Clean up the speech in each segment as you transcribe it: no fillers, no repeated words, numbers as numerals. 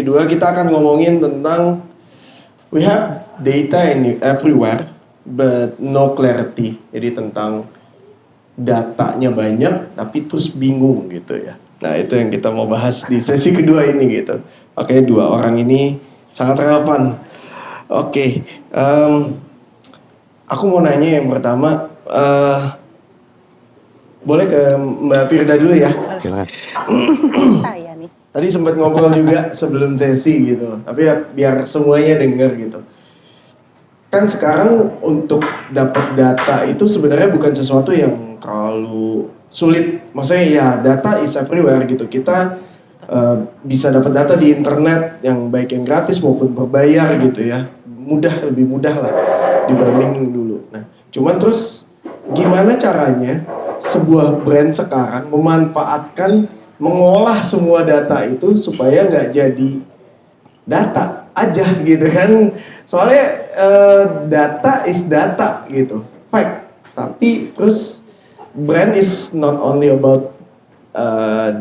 kedua kita akan ngomongin tentang we have data everywhere but no clarity. Jadi tentang datanya banyak tapi terus bingung gitu ya. Nah itu yang kita mau bahas di sesi kedua ini gitu. Oke, dua orang ini sangat relevan. Oke, aku mau nanya yang pertama, boleh ke Mbak Firda dulu ya? Silakan. Saya nih. Tadi sempat ngobrol juga sebelum sesi gitu, tapi ya biar semuanya dengar gitu. Kan sekarang untuk dapat data itu sebenarnya bukan sesuatu yang terlalu sulit. Maksudnya ya data is everywhere gitu. Kita bisa dapat data di internet yang baik yang gratis maupun berbayar gitu ya. Lebih mudah lah dibanding dulu. Nah, cuman terus gimana caranya sebuah brand sekarang memanfaatkan, mengolah semua data itu supaya nggak jadi data aja gitu kan. Soalnya data is data gitu, fact. Tapi terus brand is not only about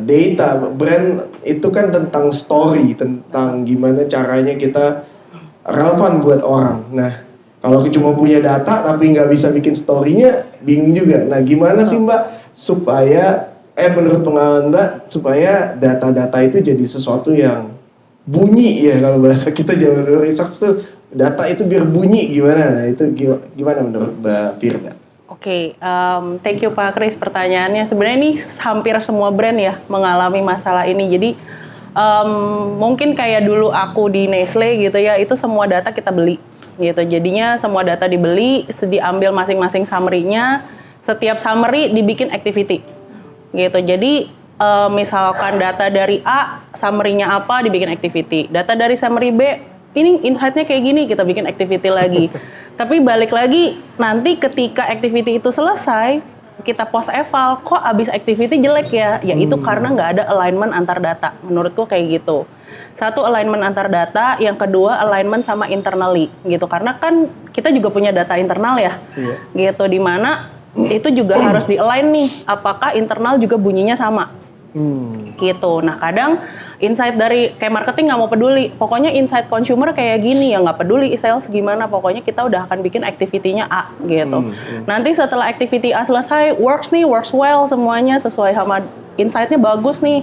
data. Brand itu kan tentang story, tentang gimana caranya kita relevan buat orang. Nah, kalau cuma punya data tapi nggak bisa bikin story-nya, bingung juga. Nah, gimana sih Mbak supaya menurut pengalaman Mbak supaya data-data itu jadi sesuatu yang bunyi ya, kalau bahasa kita zaman dulu research tuh data itu biar bunyi gimana? Nah, itu gimana menurut Mbak Firda? Oke, thank you Pak Kris pertanyaannya. Sebenarnya ini hampir semua brand ya mengalami masalah ini. Jadi mungkin kayak dulu aku di Nestle gitu ya, itu semua data kita beli gitu. Jadinya semua data dibeli, diambil masing-masing summary-nya. Setiap summary dibikin activity gitu. Jadi misalkan data dari A, summary-nya apa, dibikin activity. Data dari summary B, ini insight-nya kayak gini, kita bikin activity lagi. Tapi balik lagi, nanti ketika activity itu selesai, kita post eval, kok abis activity jelek ya? Ya itu karena nggak ada alignment antar data. Menurutku kayak gitu. Satu, alignment antar data, yang kedua alignment sama internally gitu. Karena kan kita juga punya data internal ya, gitu. Dimana itu juga harus di-align nih, apakah internal juga bunyinya sama. Gitu. Nah kadang insight dari kayak marketing nggak mau peduli, pokoknya insight consumer kayak gini ya nggak peduli sales gimana, pokoknya kita udah akan bikin activity-nya A gitu. Nanti setelah activity A selesai, works well, semuanya sesuai sama insight-nya bagus nih.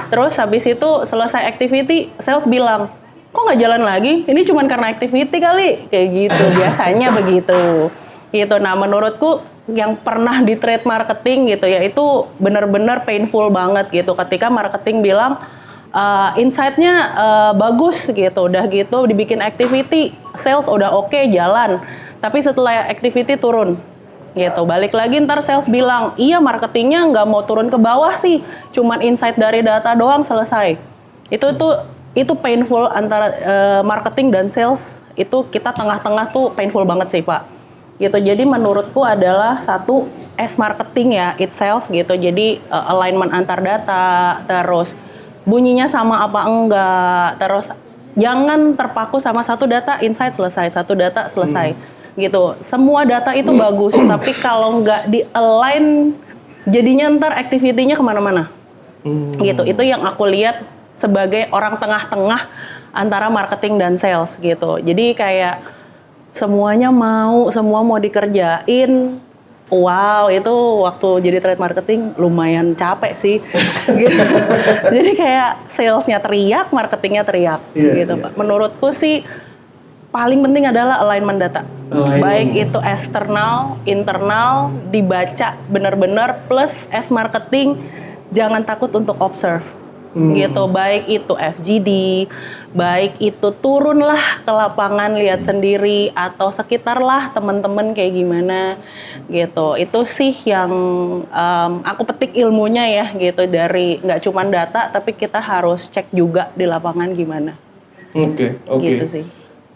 Terus habis itu selesai activity, sales bilang, kok nggak jalan lagi? Ini cuma karena activity kali, kayak gitu. Biasanya begitu. Gitu. Nah menurutku yang pernah di trade marketing gitu ya, itu benar-benar painful banget gitu ketika marketing bilang insight-nya bagus gitu, udah gitu dibikin activity, sales udah oke, jalan, tapi setelah activity turun gitu, balik lagi ntar sales bilang iya marketingnya nggak mau turun ke bawah sih, cuman insight dari data doang selesai. Itu painful antara marketing dan sales, itu kita tengah-tengah tuh painful banget sih Pak gitu. Jadi menurutku adalah satu, as marketing ya itself gitu, jadi alignment antar data, terus bunyinya sama apa enggak, terus jangan terpaku sama satu data, insight selesai, satu data selesai gitu. Semua data itu bagus, tapi kalau nggak di-align jadinya ntar activity-nya kemana-mana gitu. Itu yang aku lihat sebagai orang tengah-tengah antara marketing dan sales gitu. Jadi kayak semua mau dikerjain. Wow, itu waktu jadi trade marketing lumayan capek sih. Gitu. Jadi kayak salesnya teriak, marketingnya teriak gitu Pak. Menurutku sih paling penting adalah alignment data. Baik itu eksternal, internal, dibaca benar-benar, plus as marketing jangan takut untuk observe. Gitu, baik itu FGD, baik itu turunlah ke lapangan lihat sendiri atau sekitar lah teman-teman kayak gimana gitu. Itu sih yang aku petik ilmunya ya gitu, dari nggak cuma data tapi kita harus cek juga di lapangan gimana. Oke. Gitu sih.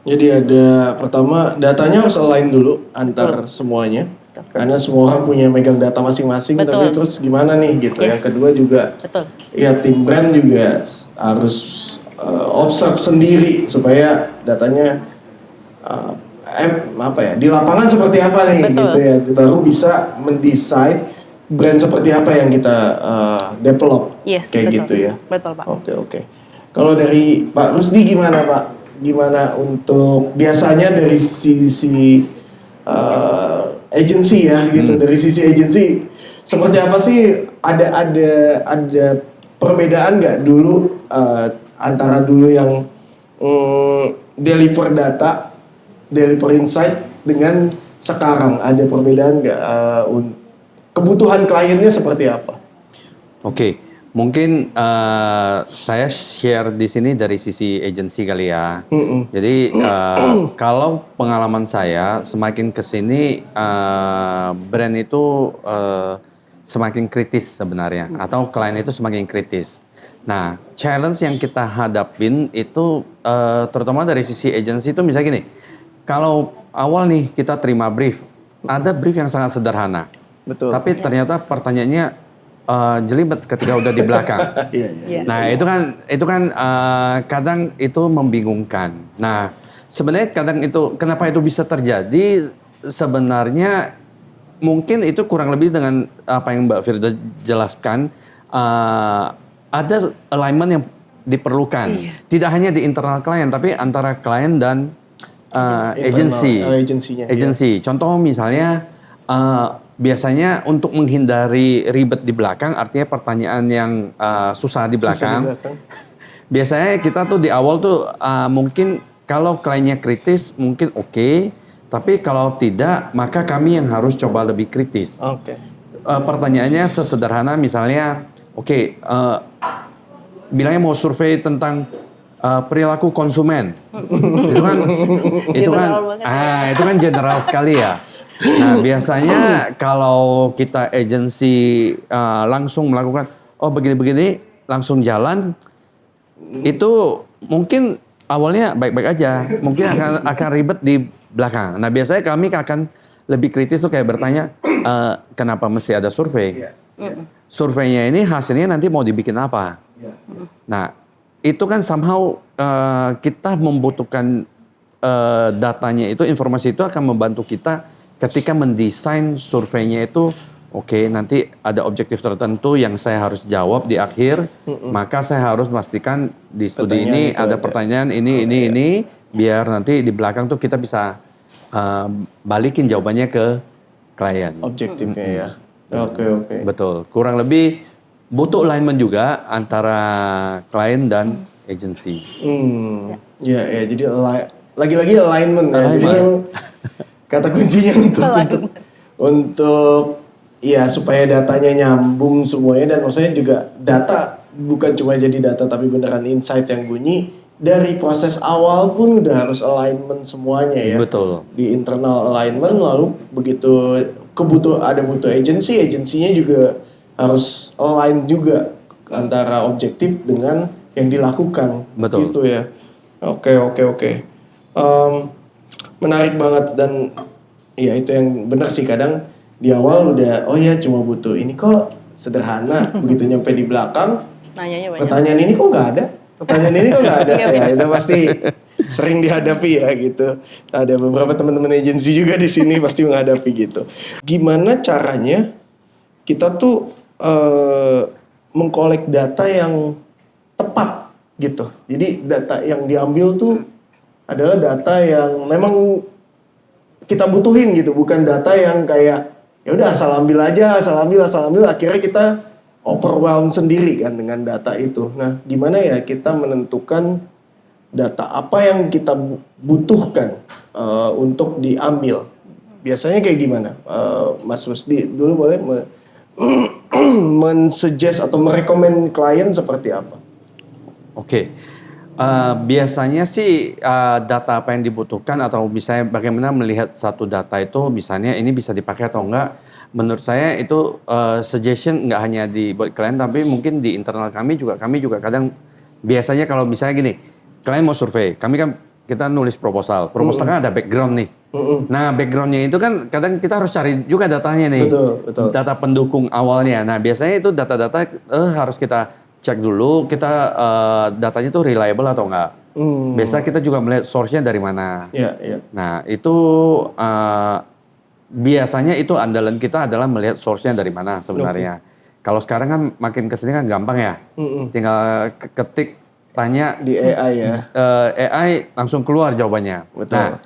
Jadi ada pertama datanya harus align dulu antar semuanya. Karena semua orang punya megang data masing-masing, tapi terus gimana nih gitu. Yang kedua juga, ya tim brand juga harus observe sendiri supaya datanya di lapangan seperti apa nih gitu ya. Baru bisa mendecide brand seperti apa yang kita develop kayak gitu ya. Betul Pak. Oke. Kalau dari Pak Rusdi gimana Pak? Gimana untuk biasanya dari sisi agency ya gitu, dari sisi agency seperti apa sih? Ada perbedaan nggak dulu antara dulu yang deliver data, deliver insight dengan sekarang ada perbedaan nggak? Kebutuhan kliennya seperti apa? Oke, mungkin saya share di sini dari sisi agensi kali ya. Jadi kalau pengalaman saya semakin kesini brand itu semakin kritis sebenarnya, atau klien itu semakin kritis. Nah, challenge yang kita hadapin itu terutama dari sisi agensi itu misalnya gini, kalau awal nih kita terima brief, ada brief yang sangat sederhana. Betul. Tapi ternyata pertanyaannya jelimet ketika udah di belakang. Nah itu kan kadang itu membingungkan. Nah sebenarnya kadang itu kenapa itu bisa terjadi? Sebenarnya mungkin itu kurang lebih dengan apa yang Mbak Firda jelaskan. Ada alignment yang diperlukan. Tidak hanya di internal klien, tapi antara klien dan agensi. Contoh misalnya. Biasanya untuk menghindari ribet di belakang, artinya pertanyaan yang susah di belakang. Biasanya kita tuh di awal tuh mungkin kalau kliennya kritis mungkin oke, tapi kalau tidak maka kami yang harus coba lebih kritis. Pertanyaannya sesederhana misalnya, bilangnya mau survei tentang perilaku konsumen, itu kan general sekali ya. Nah biasanya kalau kita agensi langsung melakukan begini-begini langsung jalan, itu mungkin awalnya baik-baik aja, mungkin akan ribet di belakang. Nah biasanya kami akan lebih kritis tuh kayak bertanya kenapa mesti ada survei? Surveinya ini hasilnya nanti mau dibikin apa? Nah itu kan somehow kita membutuhkan datanya itu, informasi itu akan membantu kita ketika mendesain surveinya itu, nanti ada objektif tertentu yang saya harus jawab di akhir, maka saya harus memastikan di studi ini ada pertanyaan ini, biar nanti di belakang tuh kita bisa balikin jawabannya ke klien. Objektifnya ya. Oke. Betul. Kurang lebih butuh alignment juga antara klien dan agensi. Ya, jadi lagi-lagi alignment. Ya. Jadi kata kuncinya untuk ya supaya datanya nyambung semuanya, dan maksudnya juga data bukan cuma jadi data tapi beneran insight yang bunyi dari proses awal pun udah harus alignment semuanya ya. Betul. Di internal alignment, lalu begitu butuh agensinya juga harus align juga antara objektif dengan yang dilakukan. Betul. Gitu ya. Oke. Menarik banget, dan ya itu yang benar sih, kadang di awal udah cuma butuh ini kok sederhana, begitu nyampe di belakang nanyanya banyak. Pertanyaan ini kok nggak ada ya itu pasti sering dihadapi ya gitu. Ada beberapa teman-teman agensi juga di sini pasti menghadapi gitu. Gimana caranya kita tuh mengkolek data yang tepat gitu. Jadi data yang diambil tuh adalah data yang memang kita butuhin gitu, bukan data yang kayak ya udah asal ambil akhirnya kita overwhelm sendiri kan dengan data itu. Nah, gimana ya kita menentukan data apa yang kita butuhkan untuk diambil? Biasanya kayak gimana? Mas Rusdi dulu boleh men-suggest atau merekomend klien seperti apa? Biasanya sih data apa yang dibutuhkan, atau misalnya bagaimana melihat satu data itu, misalnya ini bisa dipakai atau enggak. Menurut saya itu suggestion nggak hanya buat klien, tapi mungkin di internal kami juga kadang biasanya kalau misalnya gini, klien mau survei, kita nulis proposal kan ada background nih. Nah backgroundnya itu kan kadang kita harus cari juga datanya nih. Betul. Data pendukung awalnya. Nah biasanya itu data-data harus kita cek dulu, kita datanya tuh reliable atau enggak. Biasa kita juga melihat source-nya dari mana. Iya. Nah itu biasanya itu andalan kita adalah melihat source-nya dari mana sebenarnya. Kalau sekarang kan makin kesini kan gampang ya. Tinggal ketik tanya Di AI ya. AI langsung keluar jawabannya. Betul. Nah,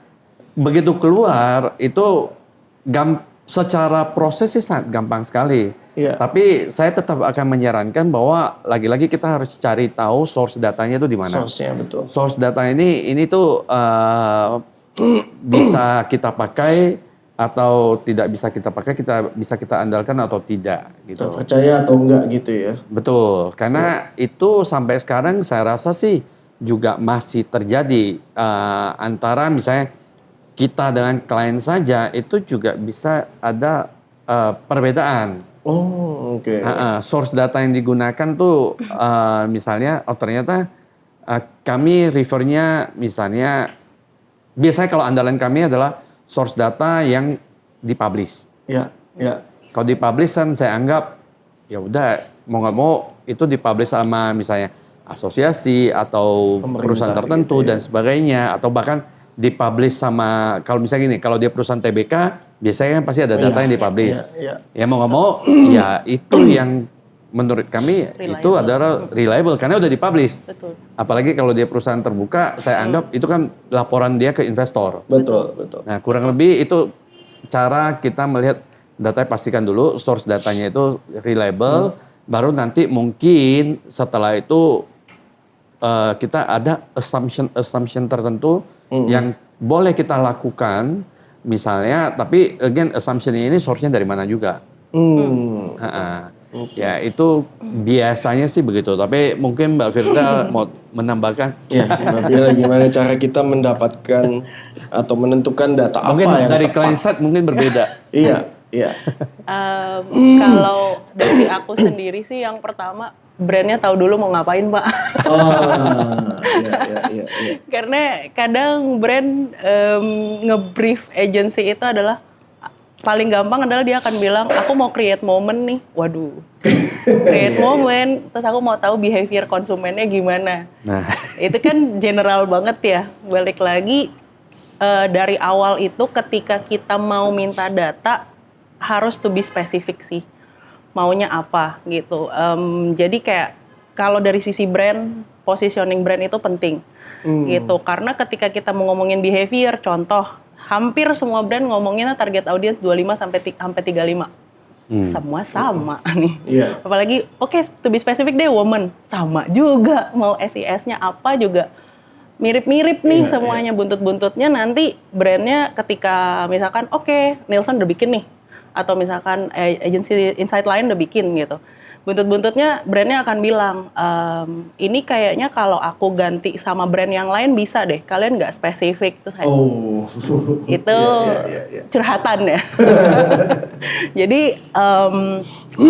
begitu keluar itu secara proses sih sangat gampang sekali. Iya. Tapi saya tetap akan menyarankan bahwa lagi-lagi kita harus cari tahu source datanya itu di mana. Source-nya betul. Source data ini tuh bisa kita pakai atau tidak bisa kita pakai, bisa kita andalkan atau tidak gitu. Percaya atau enggak gitu ya. Betul, karena itu sampai sekarang saya rasa sih juga masih terjadi antara misalnya kita dengan klien saja itu juga bisa ada perbedaan. Oh, oke. Source data yang digunakan tuh misalnya ternyata kami refernya misalnya biasanya kalau andalan kami adalah source data yang dipublish. Ya, ya. Kalau dipublish kan saya anggap ya udah mau nggak mau itu dipublish sama misalnya asosiasi atau Pemerintah perusahaan tertentu gitu ya. dan sebagainya atau bahkan dipublish sama kalau misalnya gini kalau dia perusahaan TBK biasanya kan pasti ada data yang dipublish. Ya mau nggak mau ya itu yang menurut kami Reliable. itu adalah reliable karena udah dipublish. Betul. Apalagi kalau dia perusahaan terbuka, saya anggap itu kan laporan dia ke investor. Betul, betul. Nah, kurang lebih itu cara kita melihat data, pastikan dulu source datanya itu reliable, baru nanti mungkin setelah itu kita ada assumption tertentu yang boleh kita lakukan, misalnya, tapi again assumption-nya ini source-nya dari mana juga. Ya itu biasanya sih begitu, tapi mungkin Mbak Firda mau menambahkan. Ya, Mbak Firda gimana cara kita mendapatkan atau menentukan data Mungkin apa yang dari tepat? client side mungkin berbeda. Iya, iya. Kalau dari aku sendiri sih yang pertama brandnya tahu dulu mau ngapain Pak. Iya. Karena kadang brand nge-brief agency itu adalah paling gampang adalah dia akan bilang aku mau create moment nih. Waduh. Create moment, terus aku mau tahu behavior konsumennya gimana. Nah, Itu kan general banget ya. Balik lagi dari awal itu ketika kita mau minta data harus to be specific sih. Maunya apa gitu. Jadi kayak kalau dari sisi brand, positioning brand itu penting gitu. Karena ketika kita mau ngomongin behavior, contoh hampir semua brand ngomonginnya target audience 25 sampai 35. Semua sama nih. Iya. Apalagi to be specific deh woman, sama juga. Mau SES-nya apa juga mirip-mirip nih semuanya. Buntut-buntutnya nanti brandnya ketika misalkan Nielsen udah bikin nih, atau misalkan agency insight lain udah bikin gitu. Buntut-buntutnya brandnya akan bilang, ini kayaknya kalau aku ganti sama brand yang lain bisa deh, kalian nggak spesifik. Terus itu curhatan ya. Jadi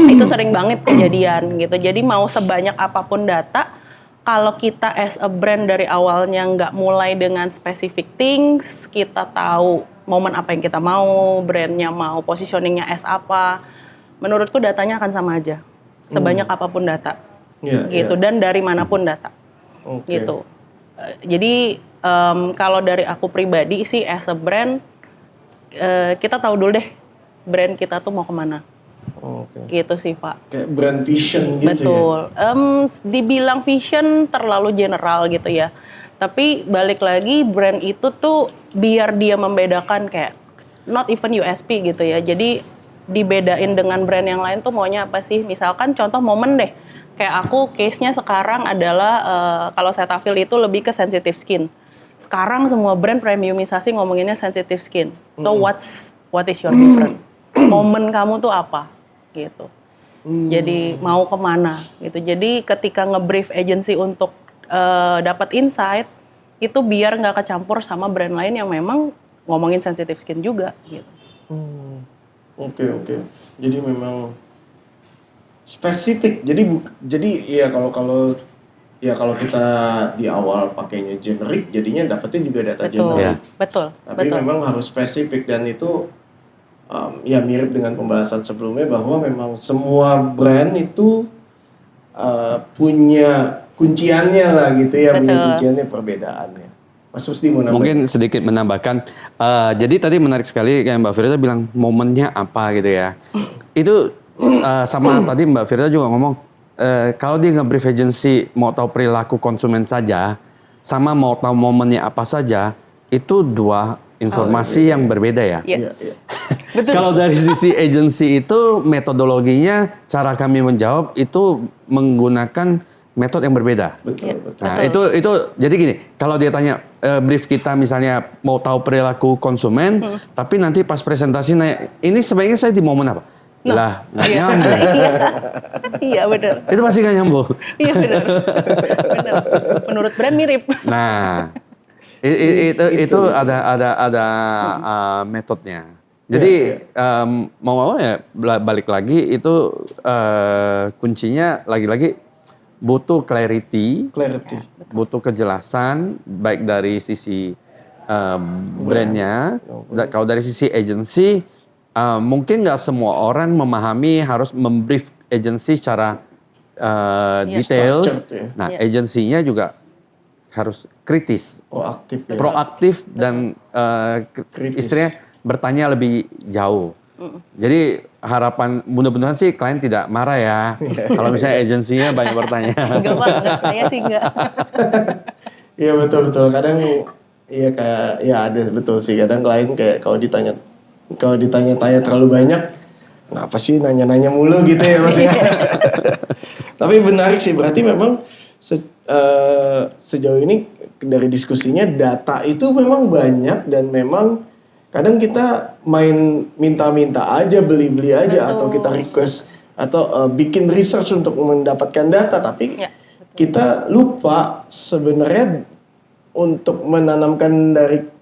itu sering banget kejadian gitu. Jadi mau sebanyak apapun data, kalau kita as a brand dari awalnya nggak mulai dengan specific things, kita tahu momen apa yang kita mau, brandnya mau positioningnya as apa, menurutku datanya akan sama aja. Sebanyak apapun data, gitu. Dan dari manapun data, gitu. Jadi kalau dari aku pribadi sih as a brand, kita tahu dulu deh brand kita tuh mau kemana. Gitu sih Pak. Kayak brand vision gitu. Betul. Dibilang vision terlalu general gitu ya. Tapi balik lagi brand itu tuh biar dia membedakan kayak not even USP gitu ya. Jadi dibedain dengan brand yang lain tuh maunya apa sih? Misalkan contoh momen deh. Kayak aku case-nya sekarang adalah kalau Cetaphil itu lebih ke sensitive skin. Sekarang semua brand premiumisasi ngomonginnya sensitive skin. So what is your different? Momen kamu tuh apa? Gitu. Jadi mau kemana gitu. Jadi ketika nge-brief agency untuk dapat insight itu biar nggak kecampur sama brand lain yang memang ngomongin sensitive skin juga gitu. Oke. Jadi memang spesifik. Jadi ya kalau kita di awal pakainya generik, jadinya dapetin juga data generik. Betul. Tapi memang harus spesifik dan itu ya mirip dengan pembahasan sebelumnya bahwa memang semua brand itu punya kunciannya lah gitu ya, punya kunciannya perbedaannya. Mas Rusdi mau nambahin? mungkin sedikit menambahkan. Jadi tadi menarik sekali kayak Mbak Firda bilang momennya apa gitu ya. Itu sama tadi Mbak Firda juga ngomong kalau dia nge-brief agency mau tahu perilaku konsumen saja, sama mau tahu momennya apa saja, itu dua informasi yang berbeda ya. Iya. Iya. Betul. Kalau dari sisi agency itu metodologinya, cara kami menjawab itu menggunakan metode yang berbeda. Betul. Nah, itu jadi gini, kalau dia tanya brief kita misalnya mau tahu perilaku konsumen, tapi nanti pas presentasi nanya, ini sebaiknya saya di momen apa? Lah, nggak nyambung. Iya benar. Itu pasti nggak nyambung. Iya benar. Benar. Menurut brand mirip. Nah, itu ada metodenya. Jadi mau ya balik lagi itu kuncinya lagi-lagi butuh clarity, butuh kejelasan baik dari sisi brandnya. Kalau dari sisi agency mungkin nggak semua orang memahami harus membrief agency secara detail. Nah, agensinya juga harus kritis, proaktif dan istilahnya bertanya lebih jauh. Jadi harapan mudah-mudahan sih klien tidak marah ya kalau misalnya agensinya banyak bertanya. Enggak, saya sih enggak. Iya betul. Kadang iya kayak ya ada betul sih. Kadang klien kayak kalau ditanya-tanya terlalu banyak, kenapa sih nanya-nanya mulu gitu ya Mas ya. Tapi menarik sih, berarti memang sejauh ini dari diskusinya data itu memang banyak dan memang kadang kita main minta-minta aja, beli-beli aja, atau kita request atau bikin research untuk mendapatkan data, tapi kita lupa sebenarnya untuk menanamkan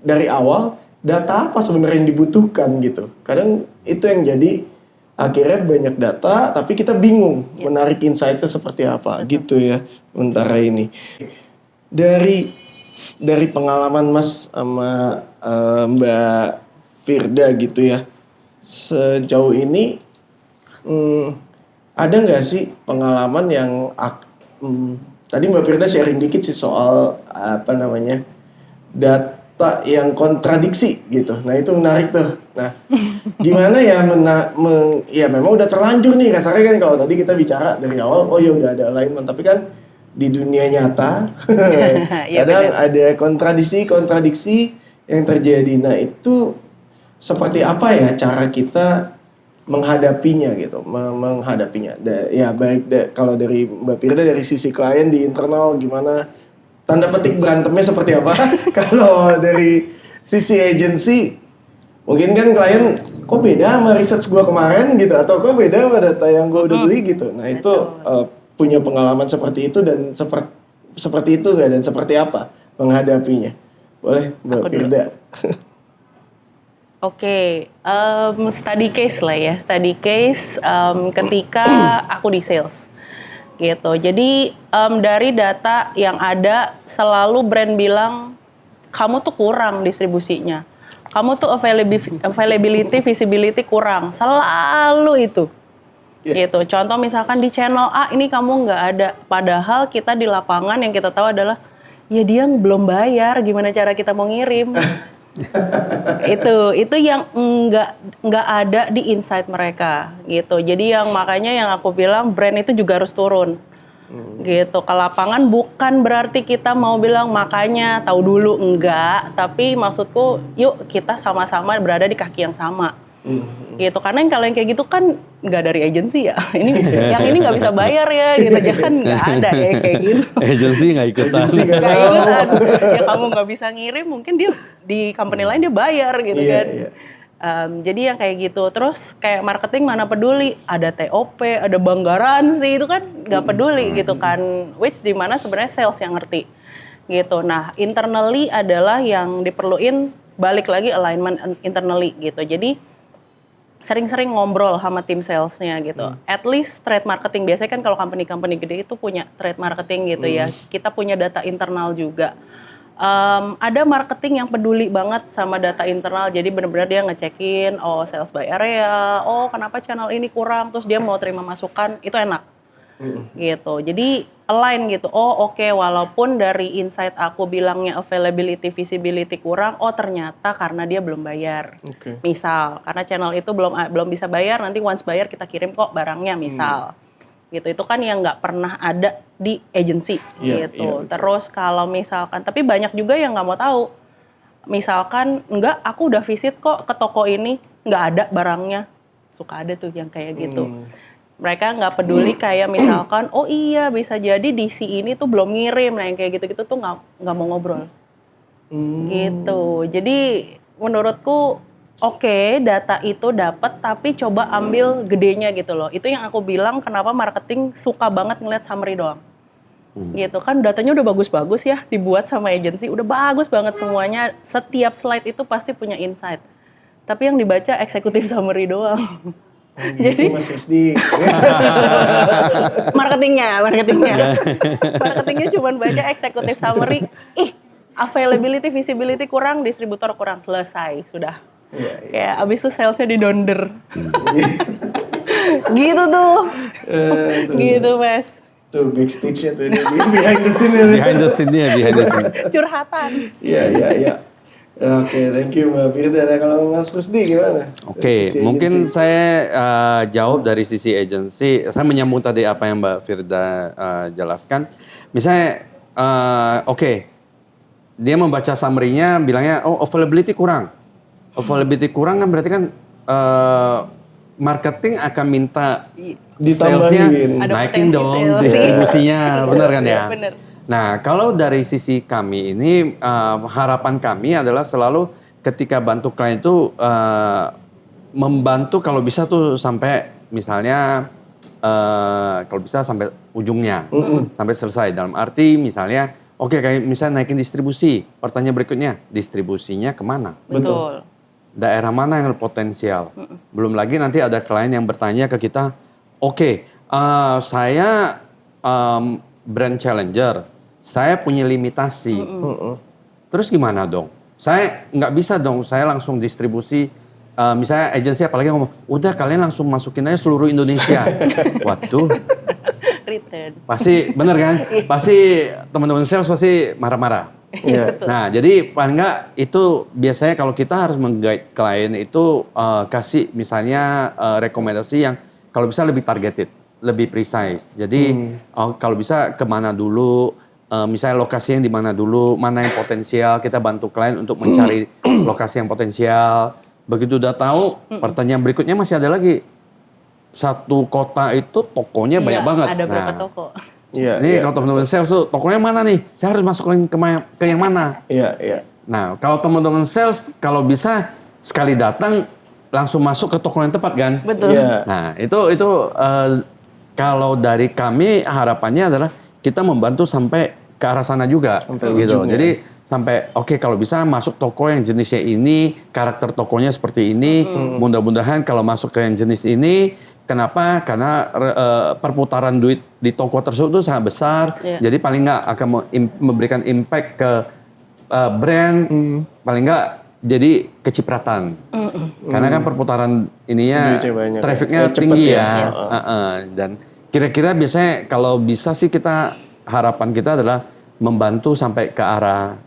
dari awal data apa sebenarnya yang dibutuhkan gitu. Kadang itu yang jadi akhirnya banyak data, tapi kita bingung menarik insight-nya seperti apa gitu ya. Sementara ini dari pengalaman Mas sama Mbak Firda gitu ya, sejauh ini ada nggak sih pengalaman yang tadi Mbak Firda sharing dikit sih soal data yang kontradiksi gitu. Nah itu menarik tuh. Nah gimana ya ya memang udah terlanjur nih kasarnya kan kalau tadi kita bicara dari awal, oh ya udah ada alignment, tapi kan di dunia nyata kadang ada kontradiksi yang terjadi. Nah itu seperti apa ya cara kita menghadapinya gitu, menghadapinya. Ya baik kalau dari Mbak Firda dari sisi klien di internal gimana, tanda petik berantemnya seperti apa? Kalau dari sisi agency mungkin kan klien kok beda sama research gua kemarin gitu, atau kok beda sama data yang gua udah beli gitu. Nah itu punya pengalaman seperti itu dan seperti itu nggak, dan seperti apa menghadapinya? Boleh Mbak Firda. Oke, study case lah ya, study case ketika aku di sales gitu. Jadi dari data yang ada selalu brand bilang kamu tuh kurang distribusinya, kamu tuh availability, visibility kurang, selalu itu. Gitu. Contoh misalkan di channel A ini kamu nggak ada, padahal kita di lapangan yang kita tahu adalah ya dia belum bayar, gimana cara kita mau ngirim. itu yang nggak ada di insight mereka gitu. Jadi makanya yang aku bilang brand itu juga harus turun gitu ke lapangan. Bukan berarti kita mau bilang makanya tahu dulu, enggak, tapi maksudku yuk kita sama-sama berada di kaki yang sama gitu. Karena kalau yang kayak gitu kan nggak dari agensi ya, ini yang ini nggak bisa bayar ya gitu, jangan nggak ada ya kayak gitu. Agensi nggak ikutan. Nggak ikutan. Ya kamu nggak bisa ngirim, mungkin dia di company lain dia bayar gitu kan. Jadi yang kayak gitu. Terus kayak marketing mana peduli, ada TOP, ada bank garansi, itu kan nggak peduli gitu kan. Which dimana sebenarnya sales yang ngerti gitu. Nah internally adalah yang diperluin, balik lagi alignment internally gitu. Jadi sering-sering ngobrol sama tim salesnya gitu. At least trade marketing, biasanya kan kalau company-company gede itu punya trade marketing gitu ya. Kita punya data internal juga. Ada marketing yang peduli banget sama data internal, jadi benar-benar dia ngecekin, oh sales by area, oh kenapa channel ini kurang, terus dia mau terima masukan, itu enak. Gitu. Jadi align gitu. Oh oke, walaupun dari insight aku bilangnya availability, visibility kurang, oh ternyata karena dia belum bayar. Misal, karena channel itu belum bisa bayar, nanti once bayar kita kirim kok barangnya misal. gitu. Itu kan yang nggak pernah ada di agency Iya, gitu. iya. Terus kalau misalkan, tapi banyak juga yang nggak mau tahu. Misalkan enggak, aku udah visit kok ke toko ini, nggak ada barangnya. Suka ada tuh yang kayak gitu. Mereka nggak peduli kayak misalkan, oh iya bisa jadi DC ini tuh belum ngirim, nah yang kayak gitu-gitu tuh nggak mau ngobrol. Gitu. Jadi menurutku oke, data itu dapat, tapi coba ambil gedenya gitu loh. Itu yang aku bilang kenapa marketing suka banget ngeliat summary doang. Gitu kan, datanya udah bagus-bagus ya, dibuat sama agensi, udah bagus banget semuanya. Setiap slide itu pasti punya insight. Tapi yang dibaca eksekutif summary doang. Jadi Mas SD. Marketingnya cuma baca eksekutif summary. Availability, visibility kurang, distributor kurang, selesai, sudah. Iya, Kayak abis itu salesnya didonder. Gitu tuh. Gitu Mas. Tuh backstage-nya tuh, behind the scene. Behind the scene. Curhatan. Iya. Oke, thank you Mbak Firda. Nah, kalau Mas Rusdi gimana? Oke, Dari sisi mungkin agency. saya jawab dari sisi agensi. Saya menyambung tadi apa yang Mbak Firda jelaskan. Misalnya, dia membaca summary-nya, bilangnya, availability kurang. Availability kurang kan berarti kan marketing akan minta salesnya Ditambahin. Ada naikin potensi dong sales. distribusinya, benar kan ya? Bener. Nah, kalau dari sisi kami ini, harapan kami adalah selalu ketika bantu klien itu membantu kalau bisa tuh sampai misalnya kalau bisa sampai ujungnya, sampai selesai. Dalam arti misalnya, kayak misalnya naikin distribusi. Pertanyaan berikutnya, distribusinya kemana? Betul. Daerah mana yang potensial? Belum lagi nanti ada klien yang bertanya ke kita, saya brand challenger, saya punya limitasi. Terus gimana dong? Saya nggak bisa dong, saya langsung distribusi. Misalnya agensi apalagi ngomong, udah kalian langsung masukin aja seluruh Indonesia. Waduh, Return. pasti bener kan? Pasti teman-teman sales pasti marah-marah. Iya. Nah, jadi paling nggak itu biasanya kalau kita harus meng-guide klien itu kasih misalnya rekomendasi yang kalau bisa lebih targeted, lebih precise. Jadi kalau bisa kemana dulu, misalnya lokasi yang di mana dulu, mana yang potensial, kita bantu klien untuk mencari lokasi yang potensial. Begitu udah tahu, pertanyaan berikutnya masih ada lagi. Satu kota itu tokonya banyak banget. Ada berapa Nah, toko? Iya. ini kalau teman-teman sales tuh tokonya mana nih? Saya harus masukin ke yang mana? Iya. Nah, kalau teman-teman sales kalau bisa sekali datang langsung masuk ke toko yang tepat kan? Betul. Iya. Nah, itu kalau dari kami harapannya adalah kita membantu sampai ke arah sana juga Sampai gitu. ujungnya. Jadi sampai kalau bisa masuk toko yang jenisnya ini, karakter tokonya seperti ini, mudah-mudahan kalau masuk ke yang jenis ini. Kenapa? Karena perputaran duit di toko tersebut itu sangat besar. Iya. Jadi paling nggak akan memberikan impact ke brand. Paling nggak jadi kecipratan. Karena kan perputaran ininya Duitnya banyak. trafficnya Cepet tinggi ya. ya. Dan kira-kira biasanya kalau bisa sih harapan kita adalah membantu sampai ke arah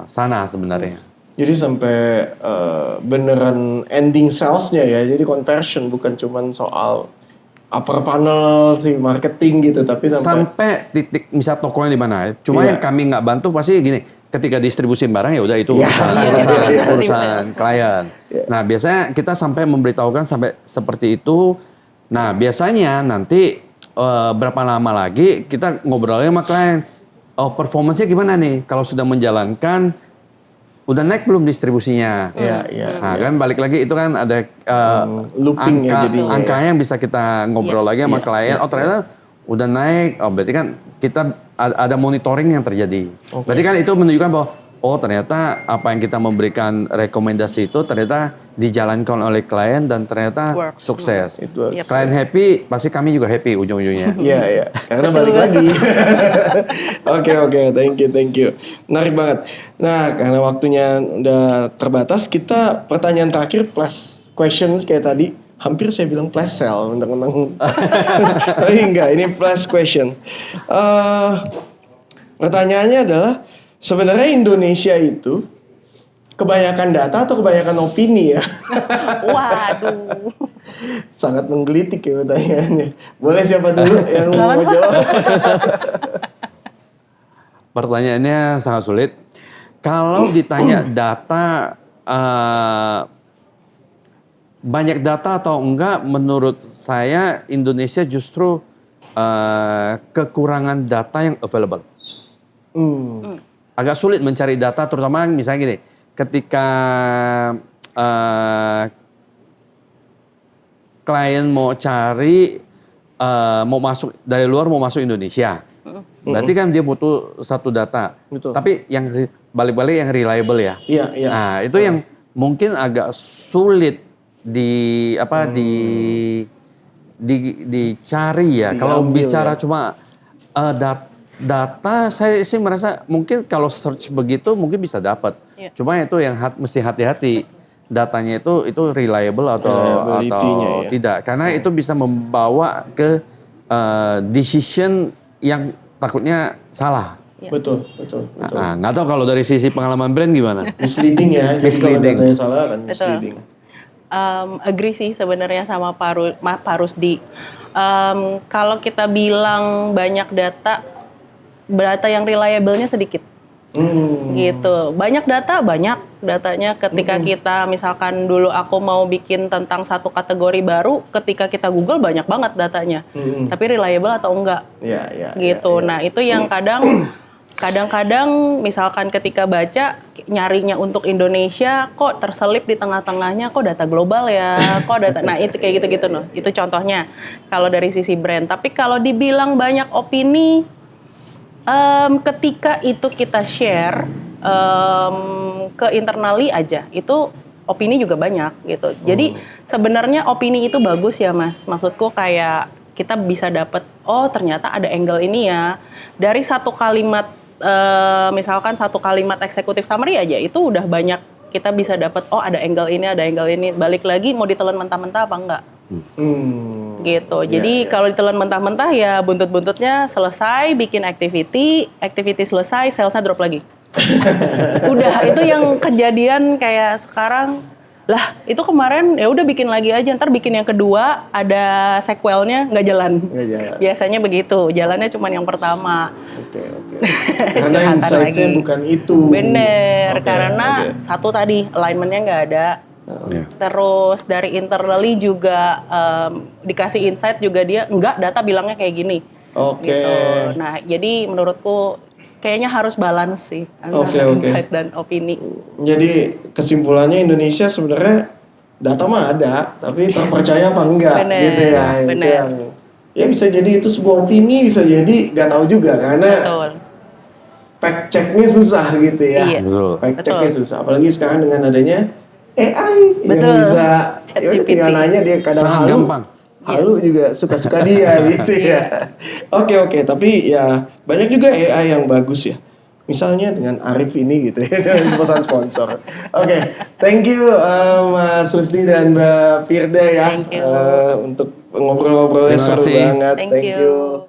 sana sebenarnya. Jadi sampai beneran ending salesnya ya, jadi conversion bukan cuman soal upper funnel si marketing gitu, tapi Sampai titik misal tokonya di mana. Cuma Iya. yang kami nggak bantu pasti gini, ketika distribusiin barang ya udah itu Iya. urusan klien. Nah biasanya kita sampai memberitahukan sampai seperti itu. Nah biasanya nanti berapa lama lagi kita ngobrolnya sama klien. Performance-nya gimana nih? Kalau sudah menjalankan, udah naik belum distribusinya? Iya. Nah kan balik lagi itu kan ada Looping ya jadinya. angkanya yang bisa kita ngobrol lagi sama klien. Ternyata udah naik. Berarti kan kita ada monitoring yang terjadi. Berarti kan itu menunjukkan bahwa ternyata apa yang kita memberikan rekomendasi itu ternyata dijalankan oleh klien dan ternyata Works. sukses. It works. Yep. Klien happy, pasti kami juga happy ujung-ujungnya. Iya. Karena balik lagi. Oke, thank you. Menarik banget. Nah, karena waktunya udah terbatas, kita pertanyaan terakhir plus questions kayak tadi. Hampir saya bilang plus sell, undang-undang. Tapi enggak, ini plus question. Pertanyaannya adalah, sebenarnya Indonesia itu kebanyakan data atau kebanyakan opini ya? Waduh. Sangat menggelitik ya pertanyaannya. Boleh siapa dulu yang mau jawab? Pertanyaannya sangat sulit. Kalau ditanya data, banyak data atau enggak, menurut saya Indonesia justru kekurangan data yang available. Agak sulit mencari data, terutama misalnya gini, ketika klien mau cari, mau masuk dari luar, mau masuk Indonesia. Berarti kan dia butuh satu data. Betul. Tapi yang balik-balik yang reliable ya. Iya, iya. Nah, itu yang mungkin agak sulit dicari ya. Kalau Diambil bicara ya. cuma data, saya sih merasa mungkin kalau search begitu mungkin bisa dapat. Iya. Cuma itu yang mesti hati-hati. Datanya itu reliable atau Reliability-nya ya. tidak. Karena itu bisa membawa ke decision yang takutnya salah. Iya. Betul, betul, betul. Nah, nggak tahu kalau dari sisi pengalaman brand gimana? Misleading ya. Jadi kalau Misleading. datanya salah kan misleading. Agree sih sebenarnya sama Pak Rusdi. Kalau kita bilang banyak data yang reliable-nya sedikit. Gitu. Banyak datanya ketika kita misalkan dulu aku mau bikin tentang satu kategori baru, ketika kita Google banyak banget datanya. Tapi reliable atau enggak? Iya, iya. Gitu. iya, iya. Nah, itu yang kadang-kadang misalkan ketika baca nyarinya untuk Indonesia kok terselip di tengah-tengahnya kok data global ya, kok data. Nah, itu kayak gitu-gitu loh. Itu contohnya kalau dari sisi brand. Tapi kalau dibilang banyak opini, ketika itu kita share ke internally aja, itu opini juga banyak gitu. Jadi sebenarnya opini itu bagus ya Mas. Maksudku kayak kita bisa dapat, oh ternyata ada angle ini ya. Dari satu kalimat, misalkan satu kalimat executive summary aja, itu udah banyak kita bisa dapat, oh ada angle ini, ada angle ini. Balik lagi mau ditelan mentah-mentah apa enggak? Gitu. Jadi kalau ditelan mentah-mentah ya buntut-buntutnya selesai, bikin activity selesai, salesnya drop lagi. Udah, itu yang kejadian kayak sekarang. Lah, itu kemarin ya udah bikin lagi aja, ntar bikin yang kedua ada sequelnya nggak jalan. Nggak jalan. Biasanya begitu, jalannya cuma yang pertama. Oke. Karena Curhatan insight-nya lagi. bukan itu. Bener, Oke, karena oke. satu tadi alignment-nya nggak ada. Ya. Terus dari internally juga dikasih insight juga dia enggak, data bilangnya kayak gini. Oke. Gitu. Nah, jadi menurutku kayaknya harus balance sih antara Oke. insight dan opini. Jadi kesimpulannya Indonesia sebenarnya data mah ada, tapi terpercaya apa enggak Bener, gitu ya. Itu bener. yang, ya bisa jadi itu sebuah opini, bisa jadi nggak tahu juga karena Betul. fact checknya susah gitu ya. Iya. Betul. Fact checknya Betul. susah, apalagi sekarang dengan adanya AI yang Betul. bisa ya udah ChatGPT. tinggal nanya dia kadang Sangat halu. gampang. Halu juga suka-suka dia gitu ya. Oke, tapi ya banyak juga AI yang bagus ya. Misalnya dengan Arif ini gitu ya, pesan sponsor. Oke, thank you Mas Rusdi dan Mbak Firda ya Thank you. untuk ngobrol-ngobrolnya Terima seru kasih. banget. Thank you.